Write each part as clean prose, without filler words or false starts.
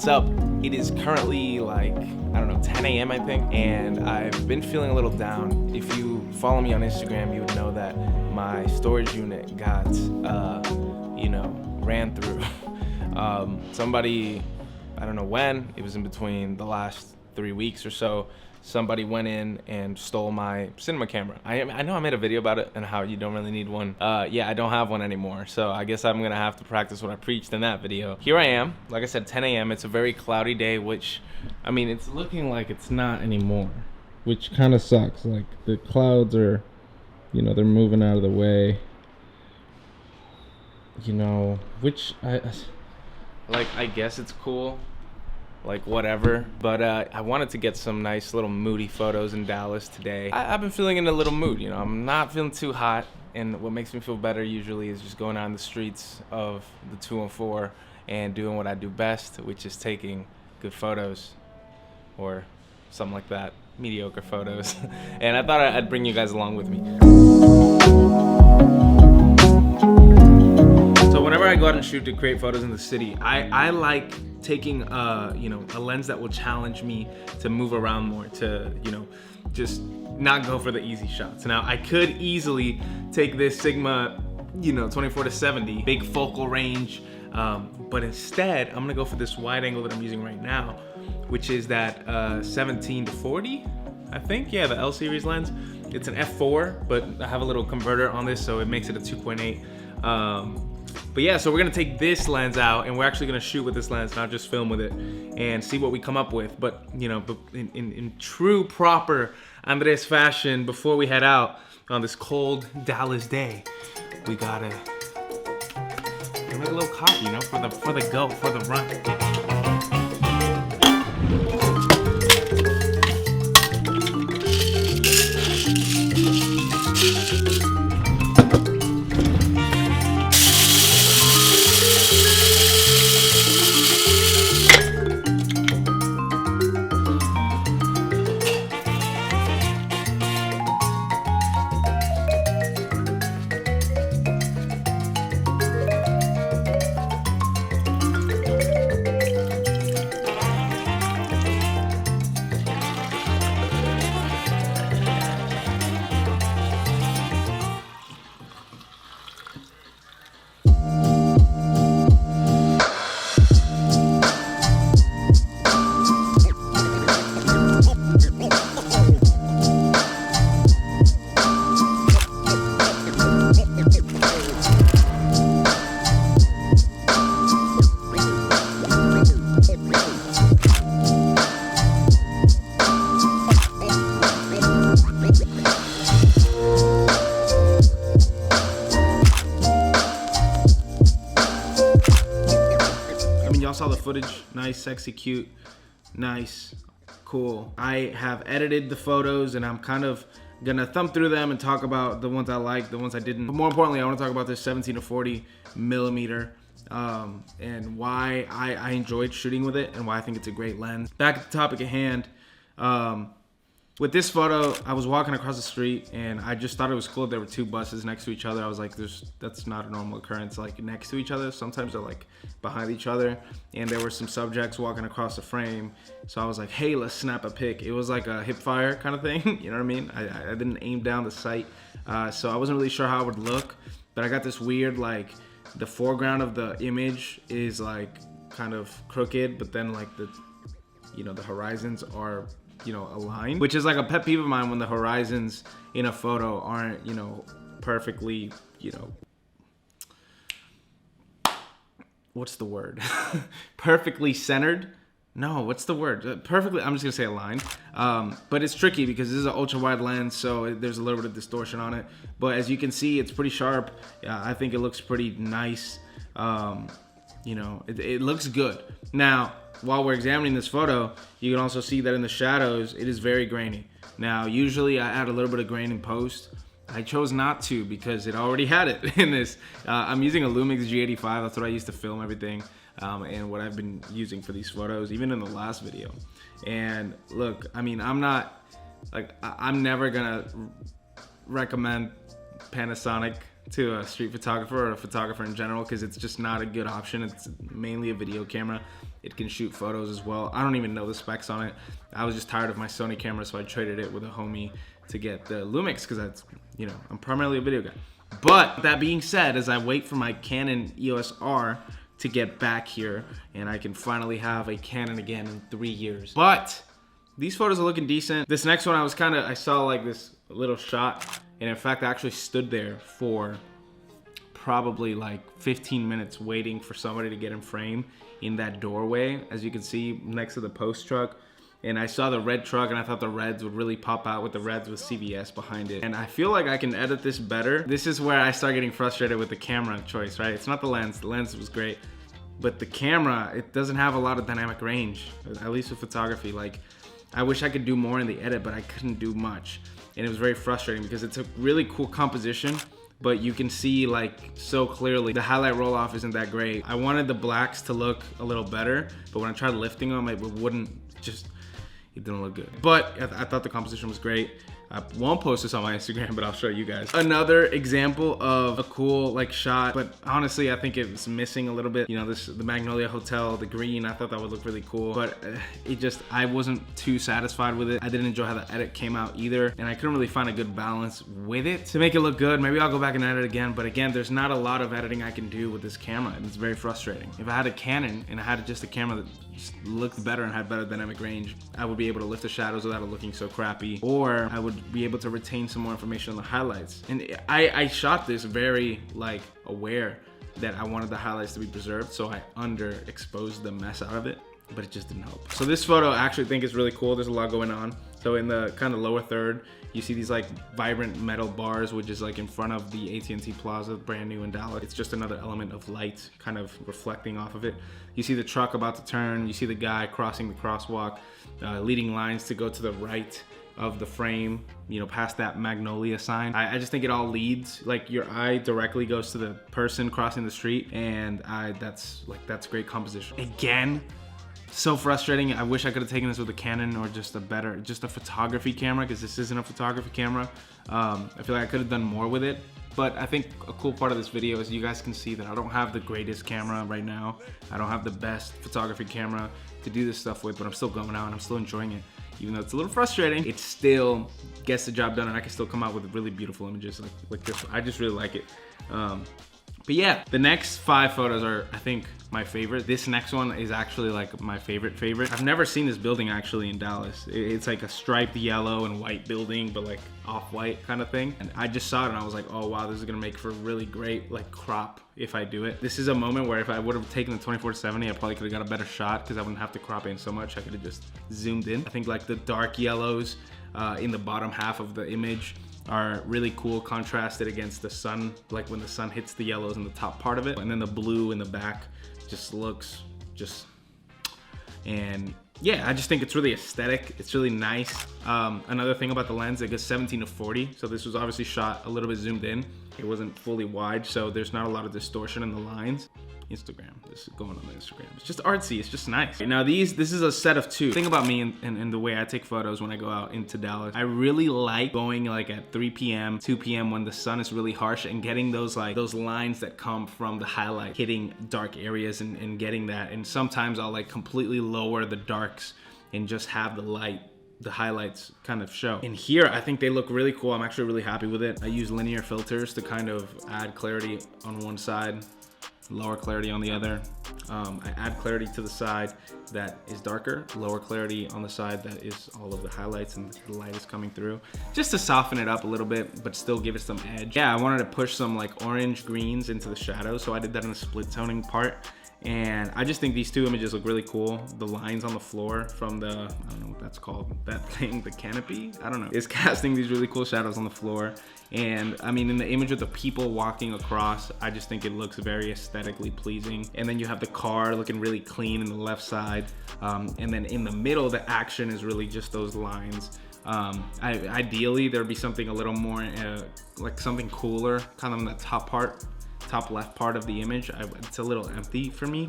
what's up? It is currently like, I don't know, 10 a.m. I think, and I've been feeling a little down. If you follow me on Instagram, you would know that my storage unit got, ran through. Somebody, I don't know when, it was in between the last 3 weeks or so, somebody went in and stole my cinema camera. I know I made a video about it and how you don't really need one. Yeah, I don't have one anymore, so I guess I'm gonna have to practice what I preached in that video. Here I am, like I said, 10 a.m. It's a very cloudy day, which, I mean, it's looking like it's not anymore, which kind of sucks. Like, the clouds are, they're moving out of the way. Which I guess it's cool. Like, whatever, but I wanted to get some nice little moody photos in Dallas today. I've been feeling in a little mood, I'm not feeling too hot, and what makes me feel better usually is just going out in the streets of the 214 and doing what I do best, which is taking good photos, or something like that, mediocre photos. And I thought I'd bring you guys along with me. So whenever I go out and shoot to create photos in the city, I like taking a lens that will challenge me to move around more, to just not go for the easy shots. Now I could easily take this Sigma 24-70 big focal range, but instead I'm gonna go for this wide angle that I'm using right now, which is that 17-40, I think. Yeah, the L series lens. It's an f4, but I have a little converter on this, so it makes it a 2.8. But yeah, so we're gonna take this lens out and we're actually gonna shoot with this lens, not just film with it, and see what we come up with. But in true proper Andres fashion, before we head out on this cold Dallas day, we gotta make a little coffee, for the run. Saw the footage, nice, sexy, cute, nice, cool. I have edited the photos and I'm kind of gonna thumb through them and talk about the ones I like, the ones I didn't. But more importantly, I want to talk about this 17-40 millimeter and why I enjoyed shooting with it and why I think it's a great lens. Back at the topic at hand, with this photo, I was walking across the street and I just thought it was cool. There were two buses next to each other. I was like, that's not a normal occurrence, like next to each other. Sometimes they're like behind each other. And there were some subjects walking across the frame. So I was like, hey, let's snap a pic. It was like a hip fire kind of thing. You know what I mean? I didn't aim down the sight. So I wasn't really sure how it would look. But I got this weird, like, the foreground of the image is like kind of crooked, but then like the horizons are aligned, which is like a pet peeve of mine when the horizons in a photo aren't, perfectly, what's the word? Perfectly centered. No, what's the word? Perfectly, I'm just gonna say aligned. But it's tricky because this is an ultra wide lens, so there's a little bit of distortion on it. But as you can see, it's pretty sharp. I think it looks pretty nice. It looks good. Now, while we're examining this photo, you can also see that in the shadows, it is very grainy. Now, usually I add a little bit of grain in post. I chose not to because it already had it in this. I'm using a Lumix G85. That's what I used to film everything. And what I've been using for these photos, even in the last video. And look, I mean, I'm never gonna recommend Panasonic to a street photographer or a photographer in general, because it's just not a good option. It's mainly a video camera. It can shoot photos as well. I don't even know the specs on it. I was just tired of my Sony camera, so I traded it with a homie to get the Lumix, because that's, you know, I'm primarily a video guy. But that being said, as I wait for my Canon EOS R to get back here, and I can finally have a Canon again in 3 years. But these photos are looking decent. This next one, I saw like this little shot, and in fact I actually stood there for probably like 15 minutes waiting for somebody to get in frame in that doorway, as you can see next to the post truck. And I saw the red truck, and I thought the reds would really pop out with the reds with CVS behind it. And I feel like I can edit this better. This is where I start getting frustrated with the camera choice, right? It's not the lens. The lens was great, but the camera, it doesn't have a lot of dynamic range, at least with photography. Like, I wish I could do more in the edit, but I couldn't do much. And it was very frustrating because it's a really cool composition, but you can see like so clearly the highlight roll off isn't that great. I wanted the blacks to look a little better, but when I tried lifting them, it wouldn't just, it didn't look good. But I thought the composition was great. I won't post this on my Instagram, but I'll show you guys. Another example of a cool like shot, but honestly, I think it's missing a little bit. You know, the Magnolia Hotel, the green, I thought that would look really cool, but I wasn't too satisfied with it. I didn't enjoy how the edit came out either, and I couldn't really find a good balance with it to make it look good. Maybe I'll go back and edit again, but again, there's not a lot of editing I can do with this camera, and it's very frustrating. If I had a Canon and I had just a camera that just looked better and had better dynamic range, I would be able to lift the shadows without it looking so crappy, or I would be able to retain some more information on the highlights. And I shot this very like aware that I wanted the highlights to be preserved, so I underexposed the mess out of it, but it just didn't help. So this photo I actually think is really cool. There's a lot going on. So in the kind of lower third, you see these like vibrant metal bars, which is like in front of the AT&T Plaza, brand new in Dallas. It's just another element of light kind of reflecting off of it. You see the truck about to turn. You see the guy crossing the crosswalk, leading lines to go to the right of the frame, you know, past that Magnolia sign. I just think it all leads, like your eye directly goes to the person crossing the street, and that's great composition. Again, so frustrating. I wish I could have taken this with a Canon or just a photography camera, because this isn't a photography camera. I feel like I could have done more with it. But I think a cool part of this video is you guys can see that I don't have the greatest camera right now. I don't have the best photography camera to do this stuff with, but I'm still going out and I'm still enjoying it. Even though it's a little frustrating, it still gets the job done, and I can still come out with really beautiful images like this. I just really like it. But yeah, the next 5 photos are, I think, my favorite. This next one is actually like my favorite. I've never seen this building actually in Dallas. It's like a striped yellow and white building, but like off-white kind of thing. And I just saw it and I was like, oh wow, this is gonna make for a really great like crop if I do it. This is a moment where if I would have taken the 24-70, I probably could have got a better shot, because I wouldn't have to crop in so much. I could have just zoomed in. I think like the dark yellows in the bottom half of the image are really cool, contrasted against the sun, like when the sun hits the yellows in the top part of it, and then the blue in the back just looks and yeah, I just think it's really aesthetic. It's really nice. Another thing about the lens, it goes 17-40, so this was obviously shot a little bit zoomed in. It wasn't fully wide, so there's not a lot of distortion in the lines. Instagram, this is going on Instagram. It's just artsy, it's just nice. Now this is a set of 2. The thing about me and the way I take photos when I go out into Dallas, I really like going like at 3 p.m., 2 p.m. when the sun is really harsh, and getting those lines that come from the highlight hitting dark areas and getting that. And sometimes I'll like completely lower the darks and just have the highlights kind of show. In here, I think they look really cool. I'm actually really happy with it. I use linear filters to kind of add clarity on one side, lower clarity on the other. I add clarity to the side that is darker, lower clarity on the side that is all of the highlights and the light is coming through, just to soften it up a little bit, but still give it some edge. Yeah, I wanted to push some like orange greens into the shadows, so I did that in the split toning part. And I just think these 2 images look really cool. The lines on the floor from the, I don't know what that's called, that thing, the canopy, I don't know, is casting these really cool shadows on the floor. And I mean, in the image with the people walking across, I just think it looks very aesthetically pleasing. And then you have the car looking really clean in the left side. And then in the middle, the action is really just those lines. Ideally, there'd be something a little more, like something cooler, kind of in the top left part of the image. It's a little empty for me,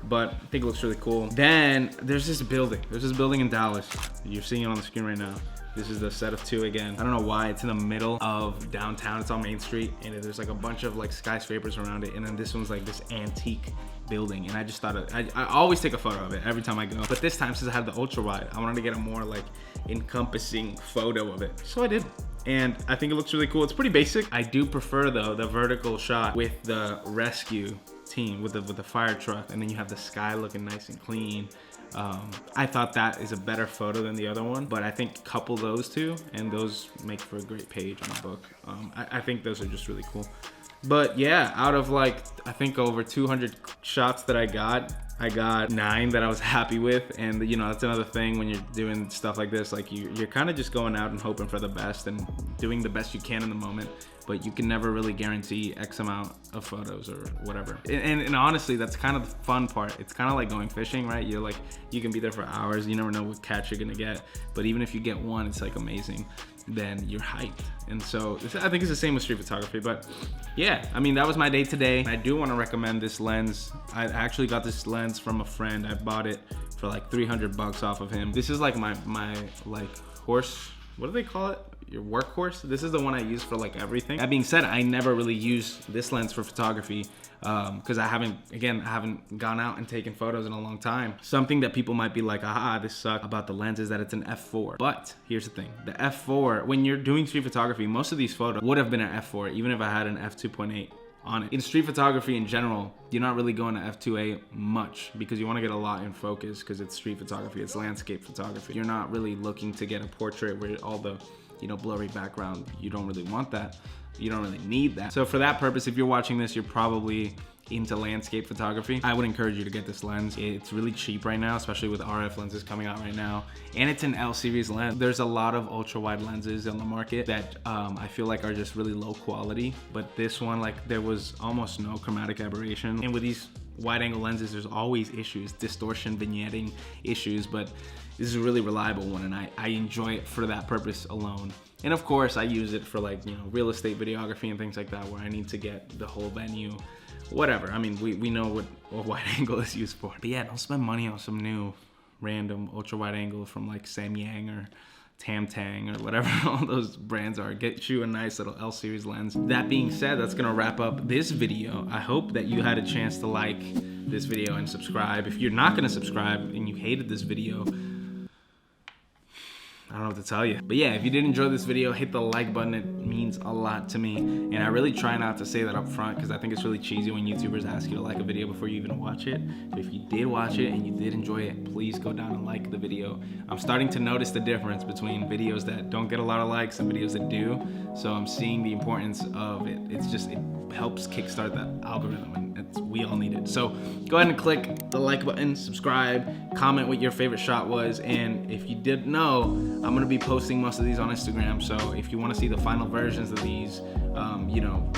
but I think it looks really cool. Then there's this building in Dallas. You're seeing it on the screen right now. This is the set of 2 again. I don't know why it's in the middle of downtown. It's on Main Street, and there's like a bunch of like skyscrapers around it. And then this one's like this antique building, and I just thought I always take a photo of it every time I go. But this time, since I had the ultra wide, I wanted to get a more like encompassing photo of it. So I did. And I think it looks really cool. It's pretty basic. I do prefer though the vertical shot with the rescue team, with the fire truck, and then you have the sky looking nice and clean. I thought that is a better photo than the other one, but I think couple those two and those make for a great page on the book. I think those are just really cool. But yeah, out of like, I think over 200 shots that I got 9 that I was happy with. And you know, that's another thing when you're doing stuff like this, like you're kind of just going out and hoping for the best and doing the best you can in the moment, but you can never really guarantee X amount of photos or whatever. And honestly, that's kind of the fun part. It's kind of like going fishing, right? You're like, you can be there for hours, you never know what catch you're gonna get, but even if you get one, it's like amazing, then you're hyped. And so I think it's the same with street photography. But yeah, I mean, that was my day today. I do want to recommend this lens. I actually got this lens from a friend. I bought it for like 300 bucks off of him. This is like my like horse, what do they call it? Your workhorse. This is the one I use for like everything. That being said, I never really use this lens for photography because I haven't gone out and taken photos in a long time. Something that people might be like, aha, this sucks about the lens is that it's an f4. But here's the thing, the f4, when you're doing street photography, most of these photos would have been an f4, even if I had an f2.8 on it. In street photography in general, you're not really going to f2.8 much because you want to get a lot in focus because it's street photography, it's landscape photography. You're not really looking to get a portrait where all the, you know, blurry background. You don't really want that. You don't really need that. So for that purpose, if you're watching this, you're probably into landscape photography. I would encourage you to get this lens. It's really cheap right now, especially with RF lenses coming out right now. And it's an L series lens. There's a lot of ultra wide lenses on the market that I feel like are just really low quality. But this one, like, there was almost no chromatic aberration. And with these wide angle lenses, there's always issues, distortion, vignetting issues, but this is a really reliable one, and I enjoy it for that purpose alone. And of course, I use it for, like, you know, real estate videography and things like that, where I need to get the whole venue, whatever. I mean, we know what wide angle is used for. But yeah, don't spend money on some new random ultra wide angle from like Samyang or Tam Tang or whatever all those brands are. Get you a nice little L series lens. That being said, that's gonna wrap up this video. I hope that you had a chance to like this video and subscribe. If you're not gonna subscribe and you hated this video, I don't know what to tell you. But yeah, if you did enjoy this video, hit the like button. It means a lot to me. And I really try not to say that up front because I think it's really cheesy when YouTubers ask you to like a video before you even watch it. But if you did watch it and you did enjoy it, please go down and like the video. I'm starting to notice the difference between videos that don't get a lot of likes and videos that do. So I'm seeing the importance of it. It's just, it helps kickstart that algorithm, and we all need it. So go ahead and click the like button, subscribe, comment what your favorite shot was. And if you didn't know, I'm gonna be posting most of these on Instagram. So if you wanna see the final versions of these, you know,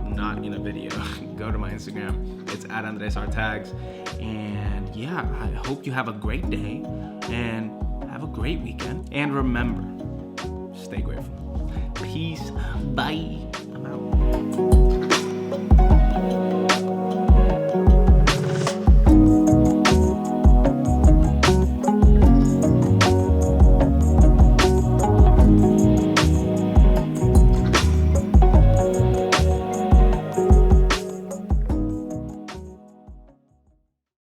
not in a video, go to my Instagram. It's @AndresRTags. And yeah, I hope you have a great day and have a great weekend. And remember, stay grateful. Peace, bye, I'm out.